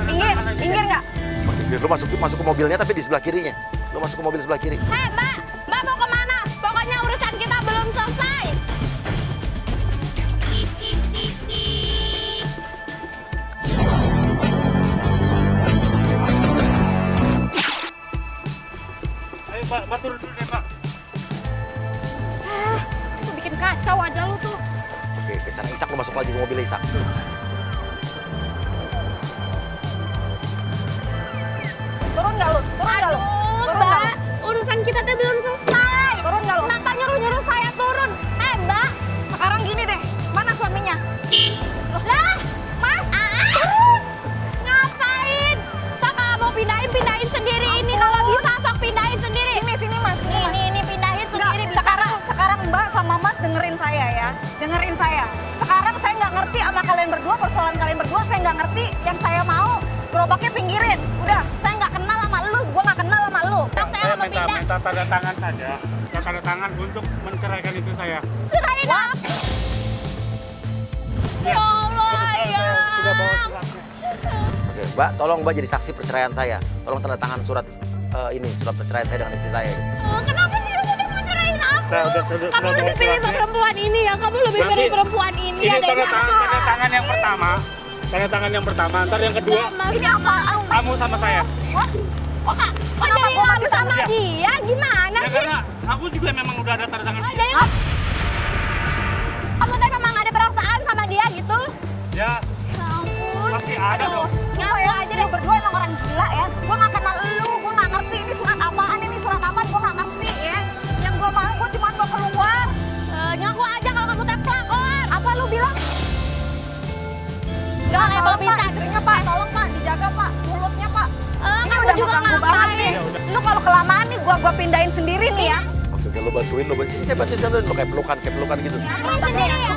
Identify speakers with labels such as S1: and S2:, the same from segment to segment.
S1: Pinggir nggak?
S2: Lu masuk ke mobilnya tapi di sebelah kirinya. Lu masuk ke mobil sebelah kiri.
S1: Hei Mbak, Mbak mau kemana? Pokoknya urusan kita belum selesai.
S3: Ayo Mbak turun dulu deh Mbak.
S1: Itu bikin kacau aja lu tuh.
S2: Oke, sana Isak, lu masuk lagi ke mobil Isak.
S1: Turun nggak lu? Turun nggak lu?
S4: Aduh, Mbak, urusan kita tuh belum selesai.
S1: Turun nggak lu?
S4: Kenapa nyuruh-nyuruh saya turun?
S1: Mbak, sekarang gini deh. Mana suaminya?
S4: Lah, Mas, turun. Ngapain? Sok kalau mau pindahin sendiri ini. Kalau bisa sok pindahin sendiri.
S1: Sini Mas.
S4: Ini pindahin sendiri bisa.
S1: Sekarang Mbak sama Mas dengerin saya ya. Dengerin saya. Sekarang saya nggak ngerti sama kalian berdua, persoalan kalian berdua saya nggak ngerti. Yang saya mau gerobaknya pinggirin. Udah, saya nggak kenal sama lu, gua nggak kenal sama lu.
S3: Saya minta tanda tangan saja. Tanda tangan untuk menceraikan itu saya.
S4: Serahin apa? Ya Allah, ya.
S3: Sudah bawa suratnya.
S2: Oke, Mbak, tolong Mbak jadi saksi perceraian saya. Tolong tanda tangan surat surat perceraian saya dengan istri saya.
S4: Kenapa sih kamu udah mau cerain aku?
S3: Sudah
S4: Kamu lebih pilih sama perempuan ini ya, kamu lebih pilih perempuan ini ya
S3: Ini
S4: dari
S3: tanda
S4: aku.
S3: tangan yang pertama. Tanda tangan yang pertama, ntar yang kedua
S4: Ini apa?
S3: kamu sama saya.
S4: Kok jadi kamu sama
S3: Iya.
S4: dia? Gimana
S3: Ya
S4: sih?
S3: karena aku juga memang udah ada tanda tangan.
S4: Jadi kamu tuh memang ada perasaan sama dia gitu?
S3: Ya,
S4: Ya ampun.
S3: pasti ada dong.
S4: Ngaku aja deh.
S1: Berdua emang orang gila ya. Gua nggak kenal lu, gua nggak ngerti ini surat apaan, ini surat apaan, gua nggak ngerti ya. Yang gua mau, gua cuma mau keluar.
S4: Ngaku aja kalau kamu teh pelakor.
S1: Apa lu bilang?
S4: Gak level bisa.
S1: Istrinya Pak, tolong Pak, dijaga Pak, mulutnya Pak. Ini
S4: Kamu
S1: udah
S4: juga
S1: mengganggu banget nih.
S4: ngapain?
S1: Lu kalau kelamaan nih gua pindahin sendiri nih ya.
S2: Oke, lu bantuin, sini saya bantuin sambil lu kayak pelukan gitu.
S4: Ini sendiri ya.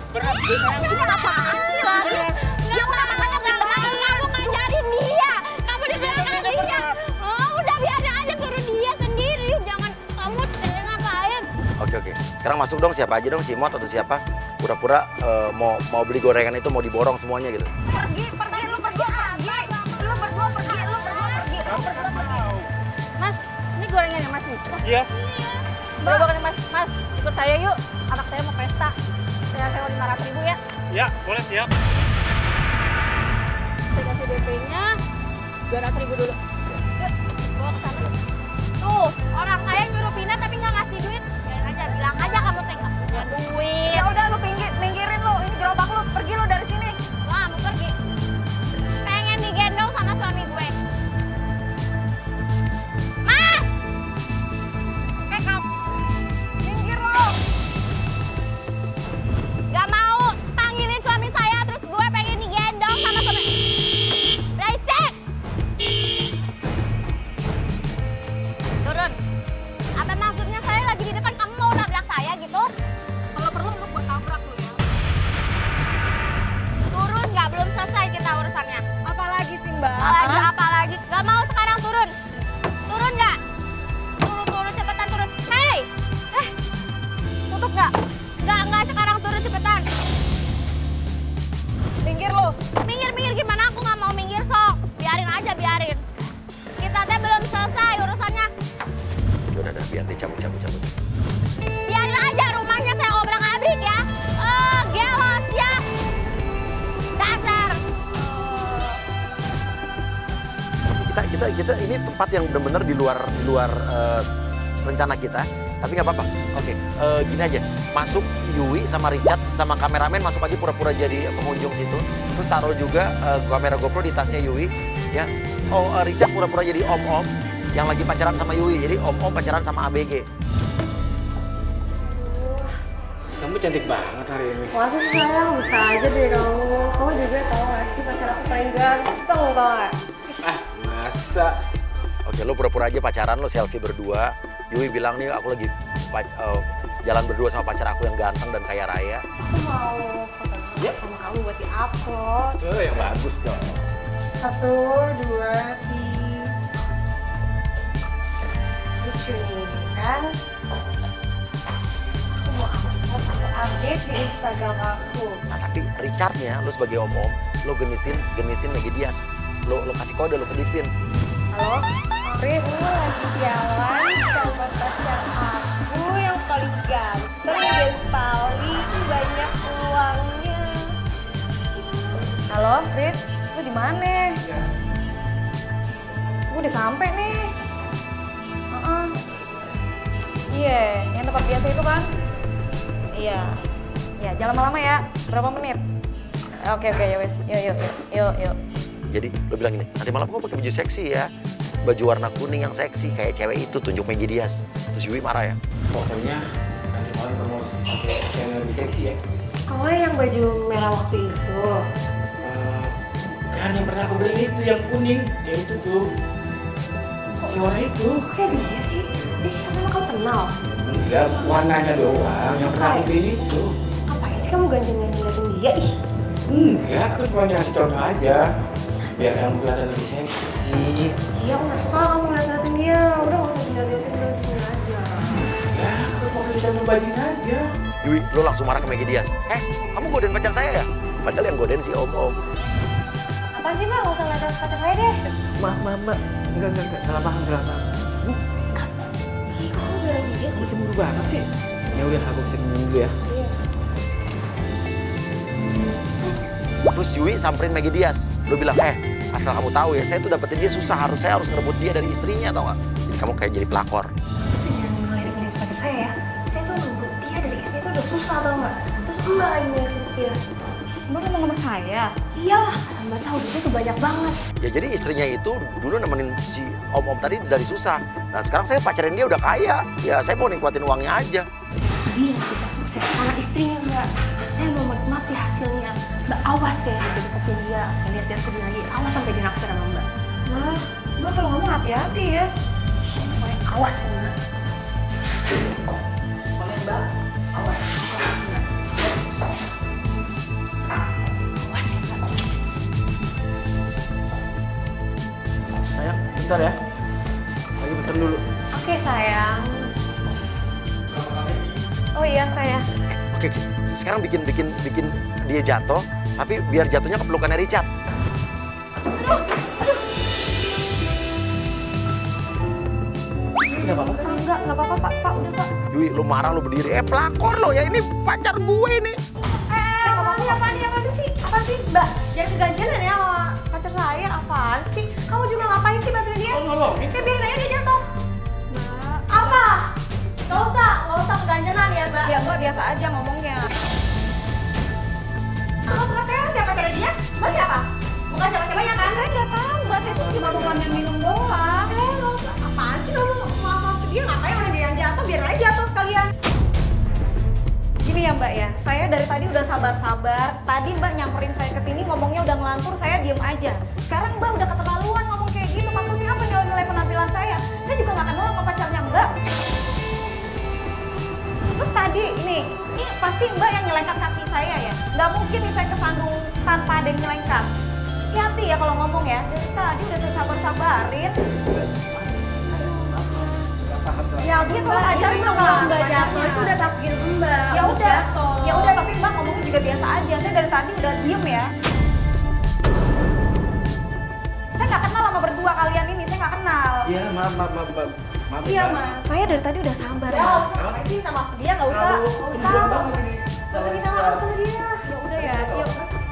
S3: Berat.
S1: Ini apaan sih lagi?
S4: Ya udah makanya kamu ngajarin dia. Kamu dibilangin dia. Oh udah biarin aja suruh dia sendiri. Jangan kamu ngapain.
S2: Oke. Sekarang masuk dong, siapa aja dong, Cimot atau siapa? Pura-pura mau beli gorengan itu mau diborong semuanya gitu.
S1: Pergi, lu pergi. Lu berdua pergi.
S4: Mas, ini gorengannya Mas nih.
S3: Iya.
S4: Gorengannya Mas, ikut saya yuk. Anak saya mau pesta. Saya sewa 500.000 ya.
S3: Ya, boleh siap.
S4: Saya kasih DP-nya 200.000 dulu. Yuk, bawa ke sana. Tuh, orang kaya nyuruh pindah tapi nggak ngasih duit. Bilang aja kamu teh nggak punya duit.
S1: Ya udah lu minggirin lu, ini gerobak lu, pergi lu dari sini.
S4: Wah, mau pergi. Pengen digendong sama suami gue. Mas!
S1: Kamu minggir lu.
S4: Gak mau panggilin suami saya terus gue pengen digendong sama suami. Berisik! Turun. Apa maksudnya saya lagi di depan kamu mau nabrak saya gitu?
S1: Kalau perlu lu gua tabrak lu ya.
S4: Turun nggak? Belum selesai kita urusannya.
S1: Apalagi sih Mbak?
S4: Apalagi? Gak mau sekarang turun. Turun nggak? Turun cepetan turun. Hei!
S1: Tutup nggak?
S4: Nggak sekarang turun cepetan.
S1: Minggir lu.
S4: Minggir gimana? Aku nggak mau minggir sok. Biarin aja, biarin. Kita teh belum selesai urusannya.
S2: Udah, biar dia cabut.
S4: Biarin aja rumahnya saya obrak-abrik ya. Gelos ya. Dasar.
S2: Kita ini tempat yang benar-benar di luar rencana kita, tapi nggak apa-apa. Oke, gini aja, masuk Yui sama Richard sama kameramen masuk aja pura-pura jadi pengunjung situ. Terus taruh juga kamera GoPro di tasnya Yui, ya. Richard pura-pura jadi om-om yang lagi pacaran sama Yui, jadi om-om pacaran sama ABG.
S3: Kamu cantik banget hari ini.
S5: Masa sih sayang, bisa aja deh kamu. Kamu juga tahu gak sih pacar aku paling ganteng tau gak?
S3: Masa?
S2: Oke, lo pura-pura aja pacaran, lo selfie berdua. Yui bilang nih, aku lagi jalan berdua sama pacar aku yang ganteng dan kaya raya.
S5: Aku mau foto sama kamu buat di-upload.
S3: Yang bagus dong.
S5: 1, 2, 3. Lucu nih kan? Aku mau upload Harus aku update di Instagram aku.
S2: Nah tapi Richardnya, lo sebagai om-om, lo genitin Maggie Diaz. Lo kasih kode, lo kedipin.
S5: Halo, Rif, aku lagi jalan sama pacar aku yang paling ganteng dan paling banyak uangnya.
S1: Halo, Rif, lu di mana? Gue udah sampai nih. Iya, yang tempat biasa itu kan? Iya. Ya, jangan lama-lama ya. Berapa menit? Oke, ya wes. Yuk.
S2: Jadi lo bilang gini, nanti malam kok pakai baju seksi ya. Baju warna kuning yang seksi, kayak cewek itu tunjuk Maggie Diaz. Terus Yui marah ya.
S3: Pokoknya nanti malam kamu pakai yang lebih seksi ya.
S5: Oh, yang baju merah waktu itu.
S3: Kan yang pernah aku beli itu yang kuning, ya itu tuh. Yang warna itu.
S5: Kayak dia sih. Dia siapa emang kamu kenal?
S3: Enggak, warnanya doang. Yang pernah aku beli itu.
S5: Ngapain sih kamu ganjeng-ganjengin dia? Ih,
S3: Enggak, aku cuma ngasih contoh aja. Biar kamu kelihatan lebih seksi.
S5: iya aku gak suka kamu ngeliatin dia. Udah gak usah diliatin, udah sini aja.
S3: Ya, aku mau bisa ngebajuin aja.
S2: Yui, lo langsung marah ke Maggie Diaz. Kamu godain pacar saya ya? Padahal yang godain si om-om.
S5: Apaan sih mbak? Gak usah ngeliatin pacar saya deh.
S3: Mbak. Enggak. Salah paham.
S5: Ih, kok kamu belain dia sih?
S3: Kamu cemburu banget sih. Ya udah, aku bisa minum dulu ya.
S5: Iya.
S2: Terus Yui samperin Maggie Diaz. Lo bilang, asal kamu tahu ya, saya tuh dapetin dia susah. Saya harus ngerebut dia dari istrinya, tau gak? Jadi kamu kayak jadi pelakor.
S5: Jangan ngelirik-ngelirik pacar saya ya. Saya tuh ngebut dia dari istri itu udah susah tau gak? Terus mbak lagi ngelirik dia.
S1: Mbak ngomong sama saya.
S5: Iyalah, asal mbak tahu dia tuh banyak banget.
S2: Ya jadi istrinya itu dulu nemenin si om-om tadi dari susah. Nah sekarang saya pacarin dia udah kaya. Ya saya mau nikmatin uangnya aja.
S5: Dia bisa sukses karena istrinya mbak. Saya mau menikmati hasilnya. Mbak awas ya, deketin dia. Lihat dia aku bilang lagi, awas sampai dia naksir sama mbak.
S1: Nah, Mbak kalau ngomong hati-hati ya.
S5: Pokoknya awas ya mbak. Pokoknya mbak, awas ya mbak. Awas ya mbak.
S3: Sayang, bentar ya. Lagi pesen dulu.
S5: Oke sayang.
S1: Oh iya, saya.
S2: Oke. Sekarang bikin dia jatuh, tapi biar jatuhnya ke pelukannya Richard.
S3: Enggak apa-apa kan?
S1: Enggak apa-apa Pak, udah Pak.
S2: Yui, lu marah lu berdiri. Pelakor lo ya, ini pacar gue ini.
S5: Apaan sih? Apaan sih? Mbak, jangan keganjalan ya sama pacar saya. Apaan sih? Kamu juga ngapain sih bantuin dia?
S3: Oh, nolongin.
S5: Biarin aja dia jatuh. Mbak. Apa? Gak usah keganjalan ya, Mbak.
S1: Ya Mbak biasa aja ngomongnya.
S5: Suka saya siapa pacar dia? Mbak siapa? Bukan siapa-siapanya kan?
S1: Saya nggak tahu Mbak, saya tuh cuma mau ngambil minum doang.
S5: Gak usah. Apaan sih kamu maaf ke dia? Ngapain orang dia yang jatuh? Biarin aja jatuh sekalian.
S1: Gini ya Mbak ya, saya dari tadi udah sabar-sabar. Tadi Mbak nyamperin saya ke sini ngomongnya udah ngelantur, saya diem aja. Sekarang Mbak udah keterlaluan ngomong kayak gitu. Maksudnya apa nilai-nilai penampilan saya? Saya juga nggak kenal sama pacarnya Mbak. Terus tadi, ini pasti Mbak yang nyelengkat kaki saya ya. Nggak mungkin nih saya kesandung tanpa ada yang nyelengkat. Hati-hati ya kalau ngomong ya. Dari tadi udah saya sabar-sabarin. Ya dia kalau ajarin dong kalau Mbak jatuh itu udah takdir Mbak. Ya udah tapi Mbak ngomongnya juga biasa aja. Saya dari tadi udah diem ya. Saya nggak kenal sama berdua kalian ini, saya nggak kenal.
S3: Iya, maaf.
S1: Iya Mas, saya dari tadi udah sabar
S5: Ya,
S1: Mas.
S5: ngapain sih sama dia? Gak usah. Gak usah. Gak usah minta maaf sama dia.
S1: Ya udah ya,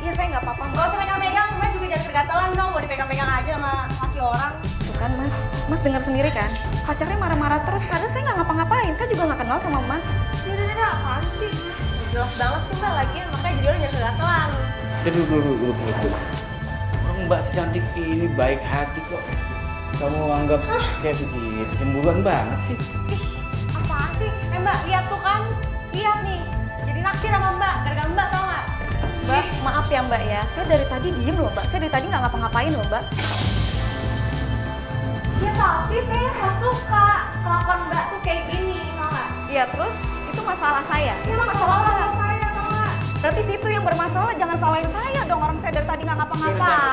S1: iya saya nggak apa-apa
S5: Gak
S1: Mas.
S5: usah megang-megang, Mbak juga jangan bergatalan dong. Mau dipegang-pegang aja sama laki orang.
S1: Tuh kan Mas, Mas dengar sendiri kan? Pacarnya marah-marah terus, padahal saya nggak ngapa-ngapain. Saya juga nggak kenal sama Mas.
S5: Udah, apaan sih? Jelas banget sih Mbak, lagian makanya jadi orang jangan bergatalan.
S3: Dulu. Orang Mbak secantik ini baik hati kok. Kamu anggap kayak begitu, cemburuan banget sih.
S5: Ih, apaan sih? Mbak, lihat tuh kan. Lihat nih, jadi naksir sama Mbak, gara-gara Mbak tau gak?
S1: Mbak, maaf ya Mbak ya, saya dari tadi diem loh Mbak. Saya dari tadi nggak ngapa-ngapain loh Mbak.
S5: Ya tapi saya gak suka kelakuan Mbak tuh kayak gini, tau gak?
S1: Iya terus, itu masalah saya.
S5: Ini masalah sama saya, tau gak?
S1: Tapi situ yang bermasalah, jangan salahin saya dong. Orang saya dari tadi nggak ngapa-ngapain.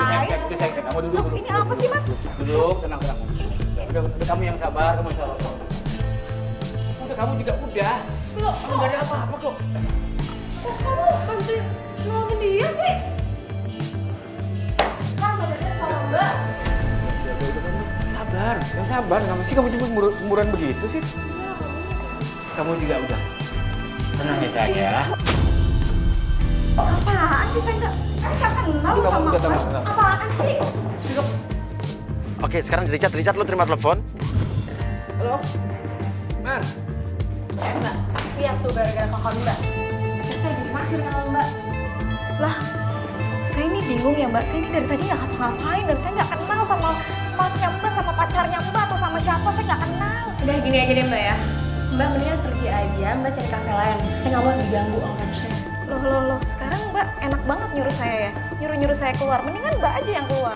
S3: Kamu duduk.
S1: Loh, ini apa sih Mas?
S3: Duduk, tenang. Udah kamu yang sabar, kamu insya Allah. Udah kamu juga udah. Loh, nggak ada apa-apa kok.
S5: Kok kamu bantuin nolongin dia sih? Kan badannya sama Mbak.
S3: Sabar, yang sabar. Kenapa sih kamu cemburuan begitu sih? Kamu juga udah tenang ya sayang ya.
S1: Apaan sih? Saya nggak kenal
S3: Kamu
S1: sama
S3: udah
S1: Mas.
S3: tenang.
S1: Apaan sih?
S2: Oke, sekarang Richard lu terima telepon.
S3: Halo, Man.
S5: Mbak, lihat tuh gara-gara kakak Mbak. Saya dimaksir sama Mbak.
S1: Lah, saya ini bingung ya Mbak. Saya ini dari tadi nggak ngapa-ngapain dan saya nggak kenal sama masnya Mbak, sama pacarnya Mbak atau sama siapa. Saya nggak kenal.
S5: Udah gini aja deh Mbak ya. Mbak mendingan pergi aja, Mbak cari kafe lain. Saya nggak mau diganggu sama pacar saya.
S1: Loh. Sekarang Mbak enak banget nyuruh saya ya. Nyuruh saya keluar. Mendingan Mbak aja yang keluar.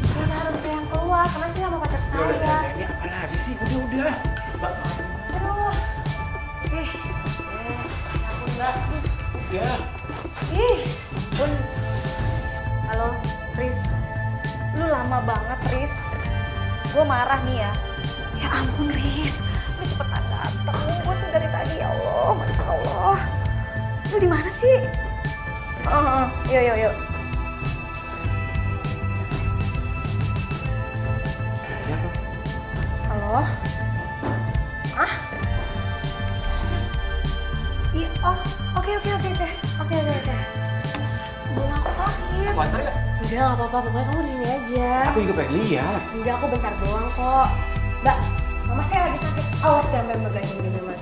S5: Kenapa harus saya yang keluar? Karena saya sama pacar
S3: Udah
S5: saya.
S3: sayang, ini apa lagi sih? Udah. Mbak,
S5: Aduh. Ih, ya ampun Mbak.
S3: ya.
S5: Ih, pun.
S1: Halo, Riz. Lu lama banget, Riz. Gue marah nih ya. Ya ampun, Riz. Lu cepetan dateng. Gue tuh dari tadi, ya Allah. Masya Allah. Lu di mana sih? Yuk.
S5: Halo? Ah? Oh, oke. Belum aku sakit.
S3: Aku antar ya?
S5: Udah gak apa-apa, pokoknya kamu di sini aja.
S3: Aku juga pengen lihat.
S5: Enggak, aku bentar doang kok. Mbak, mama saya lagi sakit. Awas ya Mbak megangin minuman.